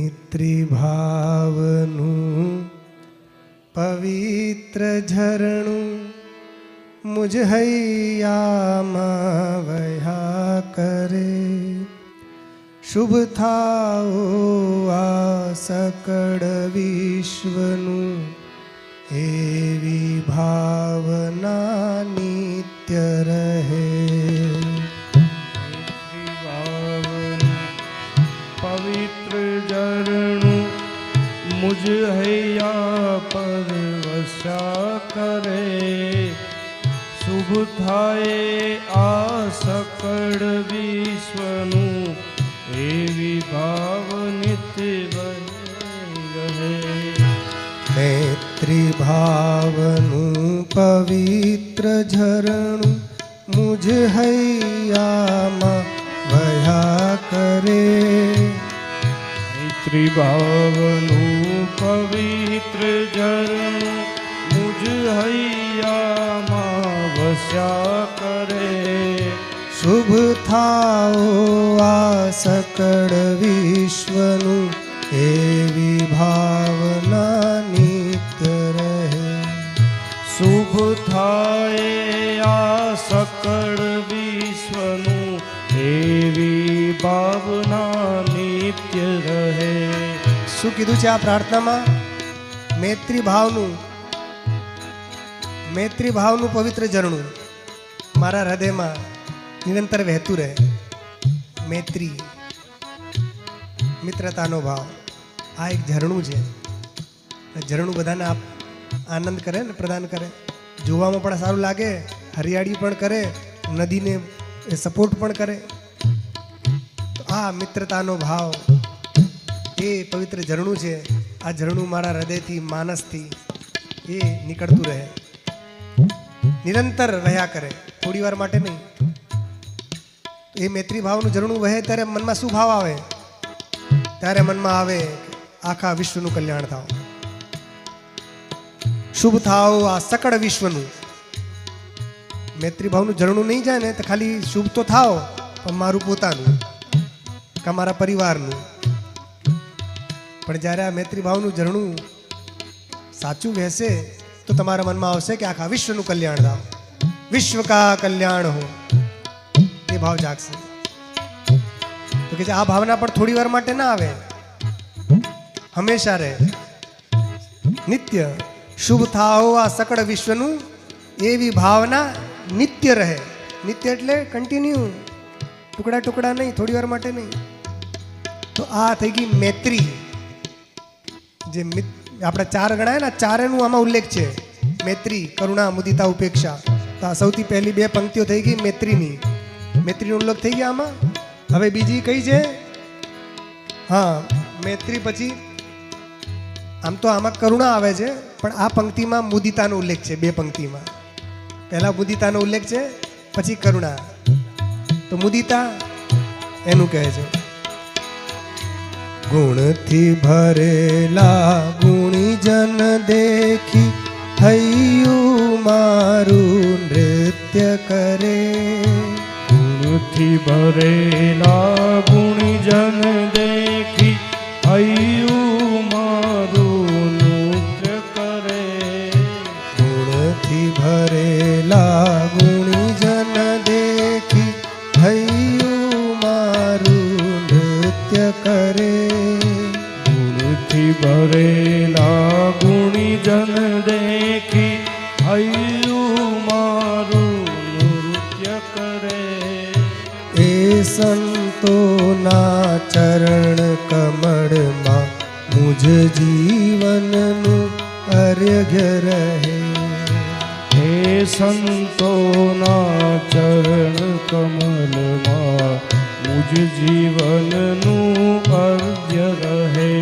મૈત્રી ભાવનું પવિત્ર ઝરણું મુજ હૈયામાં વહ્યા કરે. શુભ થાઓ આ સકળ વિશ્વનું એવી ભાવના નિત્ય રહે. પવિત્ર ઝરણું મુજ હૈયા પર વસ્યા કરે. શુભ થાય આ સકળ વિશ્વનું એવી ભાવ નિત્ય રહે. મૈત્રી ભાવનું પવિત્ર ઝરણું મુજ હૈયામાં વહ્યા કરે. મૈત્રી ભાવનું પવિત્ર ઝરણું મુજ હૈયામાં વસ્યા કરે. શુભ થાઓ આ સકળ વિશ્વનું એવી ભાવના નિત્ય રહે. શુભ થાય આ સકળ વિશ્વનું એવી ભાવના નિત્ય રહે. શું કીધું છે આ પ્રાર્થનામાં? મૈત્રી ભાવનું પવિત્ર ઝરણું મારા હૃદયમાં નિરંતર વહેતું રહે. મૈત્રી, મિત્રતાનો ભાવ, આ એક ઝરણું છે. ઝરણું બધાને આનંદ કરે ને પ્રદાન કરે. જોવામાં પણ સારું લાગે, હરિયાળી પણ કરે, નદીને એ સપોર્ટ પણ કરે. તો આ મિત્રતાનો ભાવ એ પવિત્ર ઝરણું છે. આ ઝરણું મારા હૃદયથી, માનસથી એ નીકળતું રહે, નિરંતર રહ્યા કરે, થોડી વાર માટે નહીં. એ મૈત્રી ભાવનું ઝરણું વહે ત્યારે મનમાં શું ભાવ આવે? ત્યારે મનમાં આવે આખા વિશ્વનું કલ્યાણ થાવ, શુભ થાવ આ સકળ વિશ્વનું. મૈત્રી ભાવનું ઝરણું નહીં જાય ને તો ખાલી શુભ તો થાવ, પણ મારું પોતાનું કે મારા પરિવારનું. પણ જ્યારે આ મૈત્રી ભાવનું ઝરણું સાચું વહેશે તો તમારા મનમાં આવશે કે આખા વિશ્વનું કલ્યાણ થાવ, વિશ્વ કા કલ્યાણ હો, એ ભાવ જાગશે. તો કે આ ભાવના પણ થોડી વાર માટે ના આવે, હંમેશા રહે, નિત્ય. શુભ થાઓ આ સકળ વિશ્વનું એવી ભાવના નિત્ય રહે. નિત્ય એટલે કન્ટિન્યુ, ટુકડા ટુકડા નહીં, થોડી વાર માટે નહીં. તો આ થઈ ગઈ મૈત્રી. જે આપણે ચાર ગણાય ને, ચારેનું આમાં ઉલ્લેખ છે. મૈત્રી, કરુણા, મુદિતા, ઉપેક્ષા. તો આ સૌથી પહેલી બે પંક્તિઓ થઈ ગઈ મૈત્રીની. મૈત્રીનો ઉલ્લેખ થઈ ગયા આમાં. હવે બીજી કઈ છે? હા, મૈત્રી પછી આમ તો આમાં કરુણા આવે છે, પણ આ પંક્તિમાં મુદિતાનો ઉલ્લેખ છે. બે પંક્તિમાં પહેલા મુદિતાનો ઉલ્લેખ છે, પછી કરુણા. તો મુદિતા એનું કહે છે, ગુણથી ભરેલા ગુણીજન દેખી હૈયું મારું નૃત્ય કરે. ગુણથી ભરેલા ગુણીજન દેખી હૈયું મારું નૃત્ય કરે. ગુણથી ભરેલા ગુણીજન દેખી હૈયું મારું નૃત્ય કરે. ગુણથી ભરેલા ગુણીજન દેખી હૈયું મારું નૃત્ય કરે. એ સંતોના ચરણ કમળમાં મુજ જીવનનું અર્ઘ્ય રહે. હે સંતોના ચરણ કમલમાં મુજ જીવનનું અર્ઘ્ય રહે.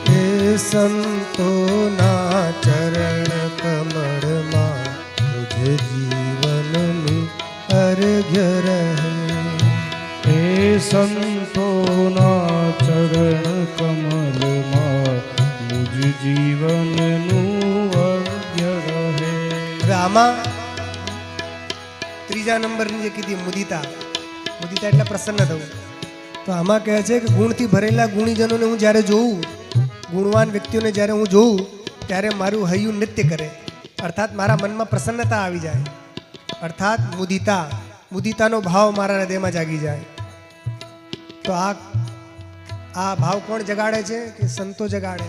હે સંતોના ચરણ કમળમાં મુજ જીવનનું અર્ઘ્ય રહે. હે સંતોના ચરણ કમલમાં મુજ જીવનનું અર્ઘ્ય રહે. હવે આમાં ત્રીજા નંબરની જે કીધી મુદિતા, મુદિતા એટલે પ્રસન્ન થવું. તો આમાં કહે છે કે ગુણથી ભરેલા ગુણીજનોને હું જ્યારે જોઉં, ગુણવાન વ્યક્તિઓને જ્યારે હું જોઉં ત્યારે મારું હૈયું નૃત્ય કરે, અર્થાત મારા મનમાં પ્રસન્નતા આવી જાય, અર્થાત મુદિતાનો ભાવ મારા હૃદયમાં જાગી જાય. તો આ ભાવ કોણ જગાડે છે? કે સંતો જગાડે.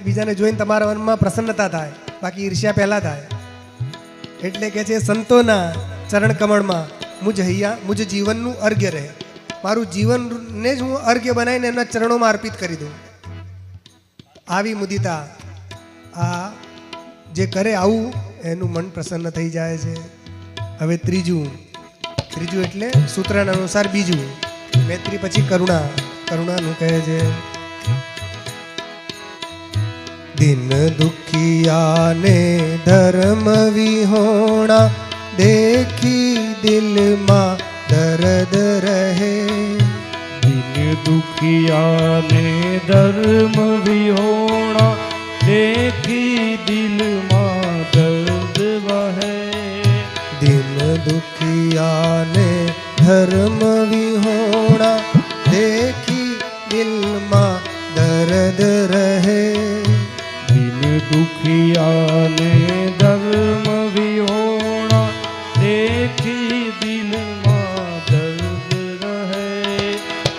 બીજાને જોઈને તમારા મનમાં પ્રસન્નતા થાય, બાકી ઈર્ષ્યા પહેલાં થાય. એટલે કે છે સંતોના ચરણ કમળમાં મુજ જીવનનું અર્ઘ્ય રહે. મારું જીવનને જ હું અર્ઘ્ય બનાવીને એમના ચરણોમાં અર્પિત કરી દઉં. આવી મુદિતા આ જે કરે આવું એનું મન પ્રસન્ન થઈ જાય છે. હવે ત્રીજું એટલે સૂત્રના અનુસાર બીજું, મૈત્રી પછી કરુણાનું કહે છે. દિન દુખિયાને ધર્મ વિહોણા દેખી દિલમાં દર્દ રહે. દિન દુખિયાને ધર્મ વિહોણા દેખી દિલમાં દર્દ વહે. દિન દુખિયાને ધર્મ વિહોણા દેખી દિલમાં દર્દ રહે. દિન દુખિયાને ધર્મ વિહોણા દેખી દિલમાં દર્દ રહે.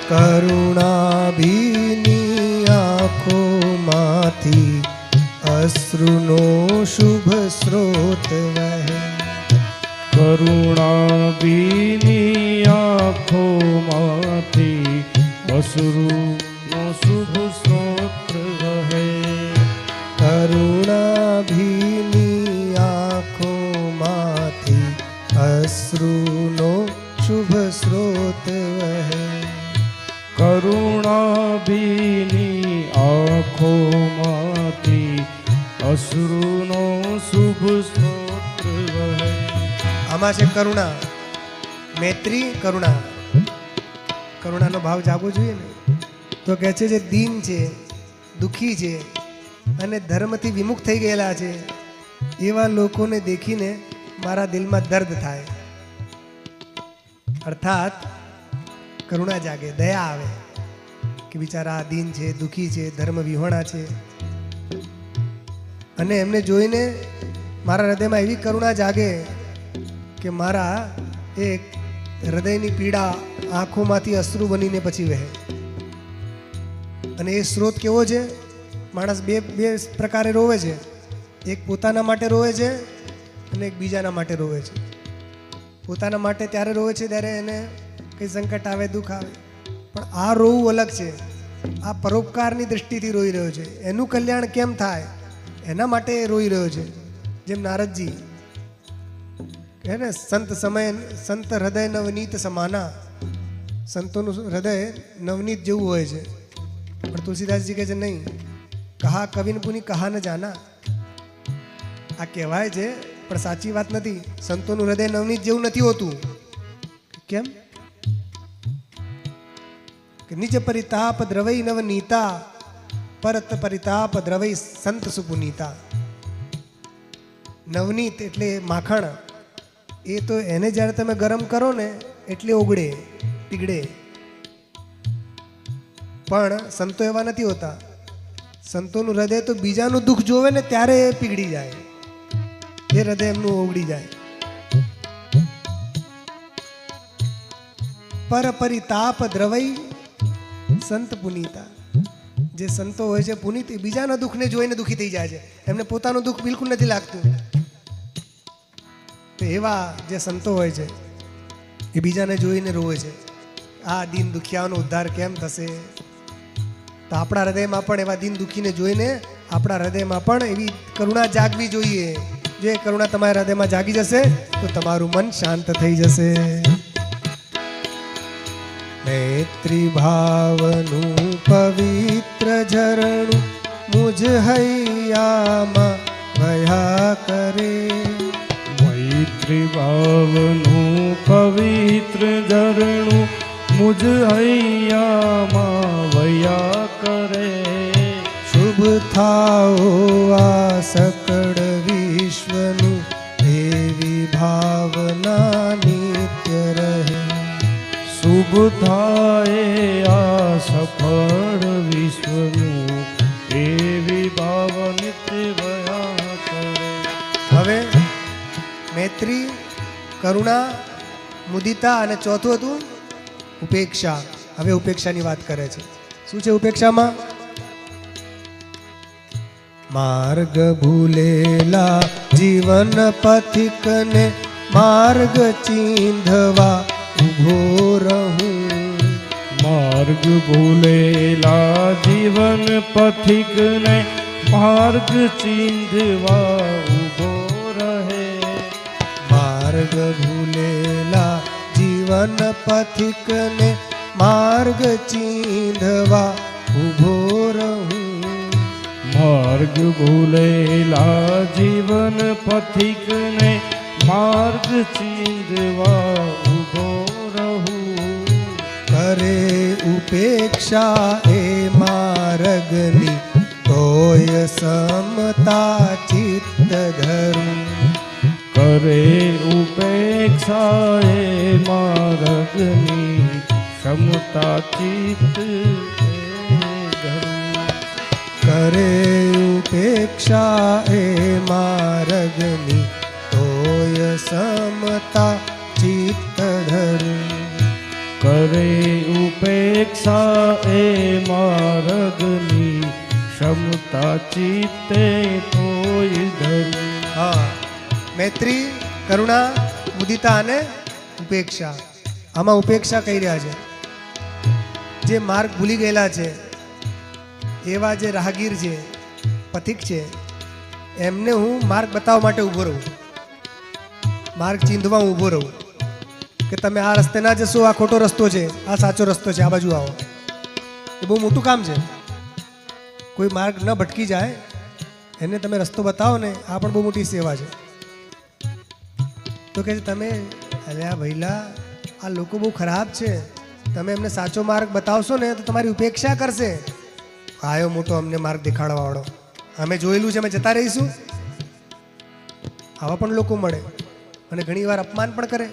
કરુણા ભીની આંખોમાંથી અશ્રુનો શુભ સ્રોત વહે. કરુણા ભીની આંખોમાંથી અશ્રુનો શુભ સ્રોત વહે. કરુણા ભીની આંખોમાંથી અશ્રુનો શુભ સ્રોત વહે. કરુણા ભીની આંખોમાંથી અશ્રુનો શુભ સ્રોત વહે. આમાં છે કરુણા, મૈત્રી, કરુણાનો ભાવ જાગવો જોઈએ ને. તો કહે છે જે દીન છે, દુઃખી છે અને ધર્મથી વિમુખ થઈ ગયેલા છે એવા લોકોને દેખીને મારા દિલમાં દર્દ થાય, અર્થાત કરુણા જાગે, દયા આવે કે બિચારા દીન છે, દુઃખી છે, ધર્મ વિહોણા છે. અને એમને જોઈને મારા હૃદયમાં એવી કરુણા જાગે કે મારા એક હૃદયની પીડા આંખોમાંથી અશ્રુ બનીને પછી વહે. અને એ સ્ત્રોત કેવો છે? માણસ બે પ્રકારે રોવે છે. એક પોતાના માટે રોવે છે અને એક બીજાના માટે રોવે છે. પોતાના માટે ત્યારે રોવે છે ત્યારે એને કંઈ સંકટ આવે, દુઃખ આવે. પણ આ રોવું અલગ છે. આ પરોપકારની દ્રષ્ટિથી રોઈ રહ્યો છે. એનું કલ્યાણ કેમ થાય એના માટે રોઈ રહ્યો છે. જેમ નારદજી કહે ને, સંત હૃદય નવનીત સમાના. સંતોનું હૃદય નવનીત જેવું હોય છે. પણ તુલસીદાસજી કહે છે નહીં, કહા કવિન પુની કહા ન જાના. આ કહેવાય છે પણ સાચી વાત નથી. સંતોનું હૃદય નવનીત જેવું નથી હોતું. કેમ? કે નિજ પરિતાપ દ્રવઈ નવનીતા, પરત પરિતાપ દ્રવઈ સંત સુપુનીતા. નવનીત એટલે માખણ. એ તો એને જ્યારે તમે ગરમ કરો ને એટલે ઓગળે, પીગળે. પણ સંતો એવા નથી હોતા. સંતોનું હૃદય તો બીજાનું દુઃખ જોવે ને ત્યારે એ પીગળી જાય, એ હૃદય એમનું ઓગળી જાય. પર પરિતાપ દ્રવઈ સંત પુનીતા. જે સંતો હોય છે પુનિત, એ બીજાના દુઃખને જોઈને દુઃખી થઈ જાય છે. એમને પોતાનું દુઃખ બિલકુલ નથી લાગતું. તો એવા જે સંતો હોય છે એ બીજાને જોઈને રોવે છે, આ દીન દુખિયાનો ઉદ્ધાર કેમ થશે. તો આપણા હૃદયમાં પણ એવા દીન દુખીને જોઈને આપણા હૃદયમાં પણ એવી કરુણા જાગવી જોઈએ. જો એ કરુણા તમારા હૃદયમાં જાગી જશે તો તમારું મન શાંત થઈ જશે. મૈત્રી ભાવનું પવિત્ર ઝરણું મુજ હૈયામાં વહ્યા કરે. મૈત્રી ભાવનું પવિત્ર ઝરણું મુજ હૈયામાં વહ્યા કરે. શુભ થાઓ આ સકળ વિશ્વનું એવી ભાવના નિત્ય રહે. શુભ શુભ થાય આ સફળ વિશ્વનું એવી ભાવ નિત્ય ભયા કરે. હવે મૈત્રી, કરુણા, મુદિતા અને ચોથું હતું ઉપેક્ષા. હવે ઉપેક્ષાની વાત કરે છે. શું છે ઉપેક્ષામાં? માર્ગ ભૂલેલા જીવન પથિકને માર્ગ ચીંધવા ઉભો રહું. માર્ગ ભૂલેલા જીવન પથિકને માર્ગ ચીંધવા ઊભો રહે. માર્ગ ભૂલેલા જીવન પથિકને માર્ગ ચીંધવા ઉભો રહું. માર્ગ ભૂલેલા જીવન પથિકને માર્ગ ચીંધવા ઊભો રહું. કરે ઉપેક્ષા એ માર્ગની તોય સમતા ચિત્ત ધરું. કરે ઉપેક્ષા એ માર્ગની ક્ષમતા ચિત્ત ધરું. કરે ઉપેક્ષા એ માર્ગની તોય સમતા ચિત્ત ધરું. કરે ઉપેક્ષા એ માર્ગની ક્ષમતા ચિત્તે તોય ધરું. હા, મૈત્રી, કરુણા, મુદિતા અને ઉપેક્ષા. આમાં ઉપેક્ષા કહી રહ્યા છે જે માર્ગ ભૂલી ગયેલા છે, એવા જે રાહગીર છે, પથિક છે, એમને હું માર્ગ બતાવવા માટે ઊભો રહું, માર્ગ ચીંધવા હું ઊભો રહું કે તમે આ રસ્તે ના જશો, આ ખોટો રસ્તો છે, આ સાચો રસ્તો છે, આ બાજુ આવો. એ બહુ મોટું કામ છે. કોઈ માર્ગ ન ભટકી જાય એને તમે રસ્તો બતાવો ને, આ પણ બહુ મોટી સેવા છે. તો કે તમે અરે આ ભઈલા, આ લોકો બહુ ખરાબ છે, તમે એમને સાચો માર્ગ બતાવશો ને તો તમારી ઉપેક્ષા કરશે. આયો મોટો અમને માર્ગ દેખાડવા વાળો, અમે જોયેલું છે, અમે જતા રહીશું. આવા પણ લોકો મળે અને ઘણી વાર અપમાન પણ કરે.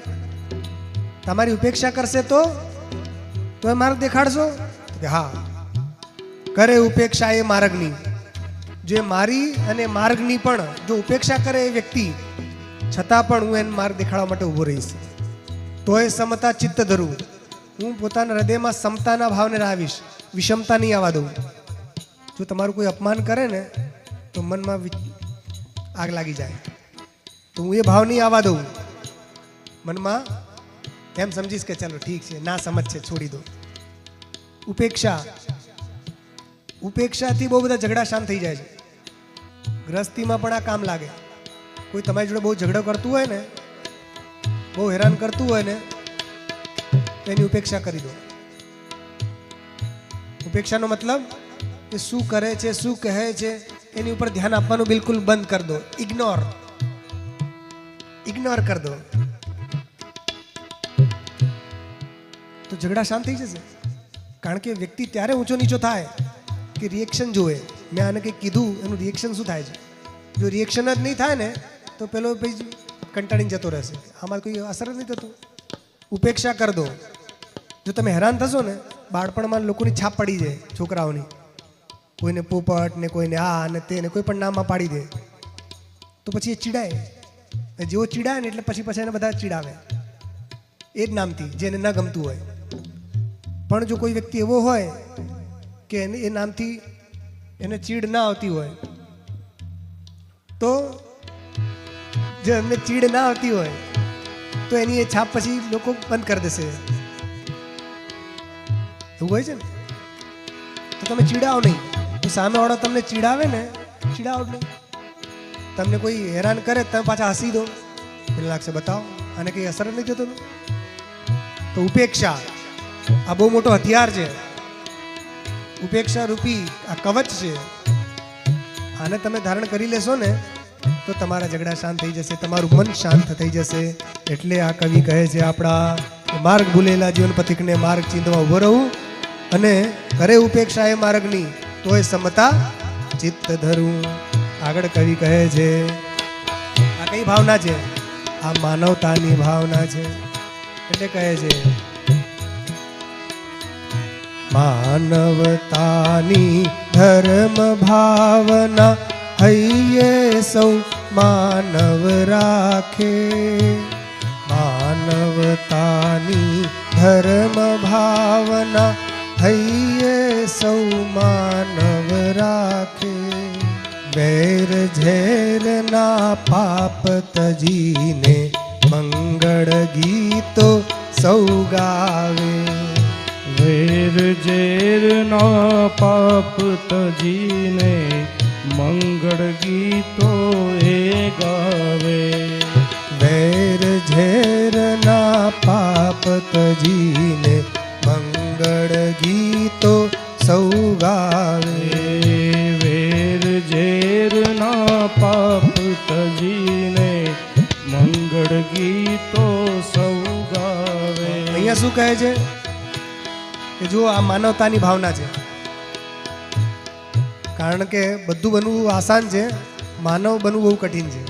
તમારી ઉપેક્ષા કરશે તો એ માર્ગ દેખાડશો કે હા. કરે ઉપેક્ષા એ માર્ગની. જે મારી અને માર્ગની પણ જો ઉપેક્ષા કરે એ વ્યક્તિ, છતાં પણ હું એને માર્ગ દેખાડવા માટે ઊભો રહીશ. તો એ સમતા ચિત્ત ધરું. હું પોતાના હૃદયમાં સમતાના ભાવને રાવીશ, વિષમતા નહીં આવવા દઉં. જો તમારું કોઈ અપમાન કરે ને તો મનમાં આગ લાગી જાય, તો હું એ ભાવ નહીં આવવા દઉં. મનમાં એમ સમજીશ કે ચાલો ઠીક છે, ના સમજ છે, છોડી દો. ઉપેક્ષા, ઉપેક્ષાથી બહુ બધા ઝઘડા શાંત થઈ જાય છે. ગ્રસ્તીમાં પણ આ કામ લાગે. કોઈ તમારી જોડે બહુ ઝઘડો કરતું હોય ને, બહુ હેરાન કરતું હોય ને, તો એની ઉપેક્ષા કરી દો. ઉપેક્ષાનો મતલબ એ શું કરે છે, શું કહે છે, એની ઉપર ધ્યાન આપવાનું બિલકુલ બંધ કરી દો. ઇગ્નોર કરી દો, તો ઝઘડા શાંત થઈ જશે. કારણ કે વ્યક્તિ ત્યારે ઊંચો નીચો થાય કે રિએક્શન જોવે. મેં આને કંઈક કીધું, એનું રિએક્શન શું થાય છે. જો રિએક્શન જ નહીં થાય ને તો પેલો પછી કંટાળીને જતો રહેશે, આમાં કોઈ અસર જ નહીં થતું. ઉપેક્ષા કરી દો. જો તમે હેરાન થશો ને, બાળપણમાં લોકોની છાપ પડી જાય, છોકરાઓની, કોઈને પોપટ ને કોઈને આ ને તે ને કોઈ પણ નામમાં પાડી દે, તો પછી એ ચીડાય. જેવો ચીડાય ને એટલે પછી એને બધા ચીડાવે એ જ નામથી, જેને ન ગમતું હોય. પણ જો કોઈ વ્યક્તિ એવો હોય કે એ નામથી એને ચીડ ના આવતી હોય, તો જો એમને ચીડ ના આવતી હોય તો એની એ છાપ પછી લોકો બંધ કરી દેશે. એવું હોય છે ને. તો તમે ચીડાવો નહીં. તો સામેવાળો તમને ચીડાવે ને, ચીડાવો નહીં. તમને કોઈ હેરાન કરે તમે પાછા હસી દો, એટલે લાગશે બતાવો આને કંઈ અસર જ નહીં થતો. તો ઉપેક્ષા આ બહુ મોટો હથિયાર છે. ઉપેક્ષા રૂપી આ કવચ છે. આને તમે ધારણ કરી લેશો ને તો તમારા ઝઘડા શાંત થઈ જશે, તમારું મન શાંત થઈ જશે. એટલે આ કવિ કહે છે આપણા, માર્ગ ભૂલેલા જીવન પથિકને માર્ગ ચીંધવા ઉભો રહું અને કરે ઉપેક્ષા એ માર્ગની તોય સમતા ચિત્ત ધરું. આગળ કવિ કહે છે આ કઈ ભાવના છે? આ માનવતાની ભાવના છે. એટલે કહે છે માનવતાની ધર્મ ભાવના હૈયે સૌ માનવ રાખે. માનવતાની ધર્મ ભાવના હૈયે સૌ માનવ રાખે. વેર ઝેરના પાપ તજીને મંગળ ગીતો સૌ ગાવે. વેર ઝેરના પાપ તજીને મંગળ ગીતો એ ગાવે. વેર ઝેરના પાપ તજીને મંગળ ગીતો સૌ ગાવે. વેર ઝેરના પાપ તજીને મંગળ ગીતો સૌ ગાવે. અહીંયા શું કહે છે કે જો આ માનવતાની ભાવના છે. કારણ કે બધું બનવું આસાન છે, માનવ બનવું બહુ કઠિન છે.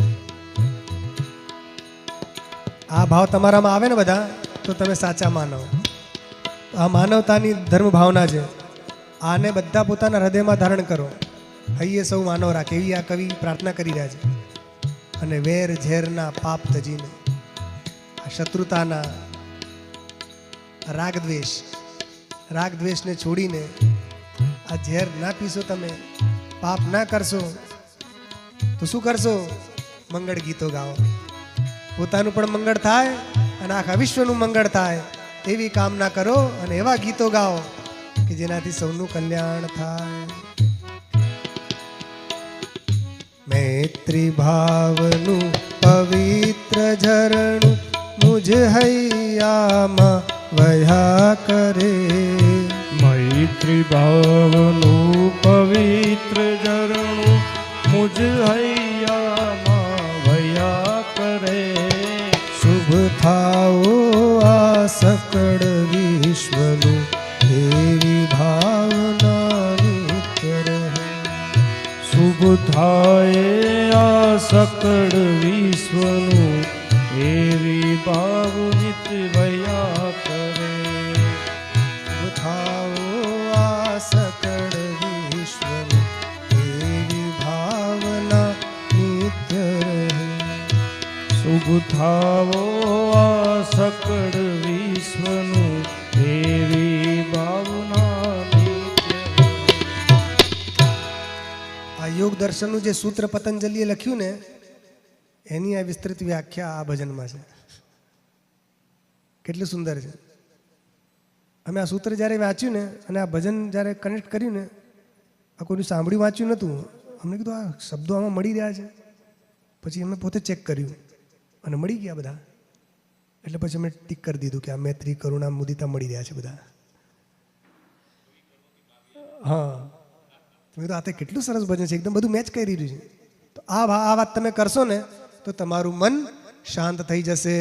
આ ભાવ તમારામાં આવે ને બધા તો તમે સાચા માનવ. આ માનવતાની ધર્મ ભાવના છે. આને બધા પોતાના હૃદયમાં ધારણ કરો. હૈયે સૌ માનવ રાખે એવી આ કવિ પ્રાર્થના કરી રહ્યા છે. અને વેર ઝેરના પાપ તજીને, આ શત્રુતાના રાગ દ્વેષને છોડીને આ ઝેર ના પીશો, તમે પાપ ના કરશો તો શું કરશો? મંગળ ગીતો ગાઓ. પોતાનું પણ મંગળ થાય અને આખા વિશ્વનું મંગળ થાય એવી કામના કરો અને એવા ગીતો ગાઓ કે જેનાથી સૌનું કલ્યાણ થાય. મૈત્રી ભાવનું પવિત્ર ઝરણું મુજ હૈયામાં વહ્યા કરે. મૈત્રી ભાવનું પવિત્ર ઝરણું મુજ હૈયામાં વહ્યા કરે. શુભ થાઓ આ સકળ વિશ્વનું એવી ભાવના નિત્ય રહે. શુભ થાય આ સકળ વિશ્વનું એવી ભાવ નિત વયા કરે. શુભ થાઓ આ સકળ વિશ્વનું એવી ભાવના નિત્ય રહે. શુભ થાવો આ સકળ વિશ્વનું એવી ભાવના નિત્ય રહે. આ યોગ દર્શનનું જે સૂત્ર પતંજલિએ લખ્યું ને એની આ વિસ્તૃત વ્યાખ્યા આ ભજનમાં છે. કેટલું સુંદર છે. અમે આ સૂત્ર જ્યારે વાંચ્યું ને અને આ ભજન જ્યારે કનેક્ટ કર્યું ને, આ કોઈનું સાંભળ્યું વાંચ્યું નહોતું. અમને કીધું આ શબ્દો આમાં મળી રહ્યા છે. પછી અમે પોતે ચેક કર્યું અને મળી ગયા બધા. એટલે પછી અમે ટીક કરી દીધું કે આ મૈત્રી કરુણા મુદિતા મળી રહ્યા છે બધા. હા, મેં કીધું આ તો કેટલું સરસ ભજન છે, એકદમ બધું મેચ કરી રહ્યું છે. તો આ વાત તમે કરશો ને તો તમારું મન શાંત થઈ જશે.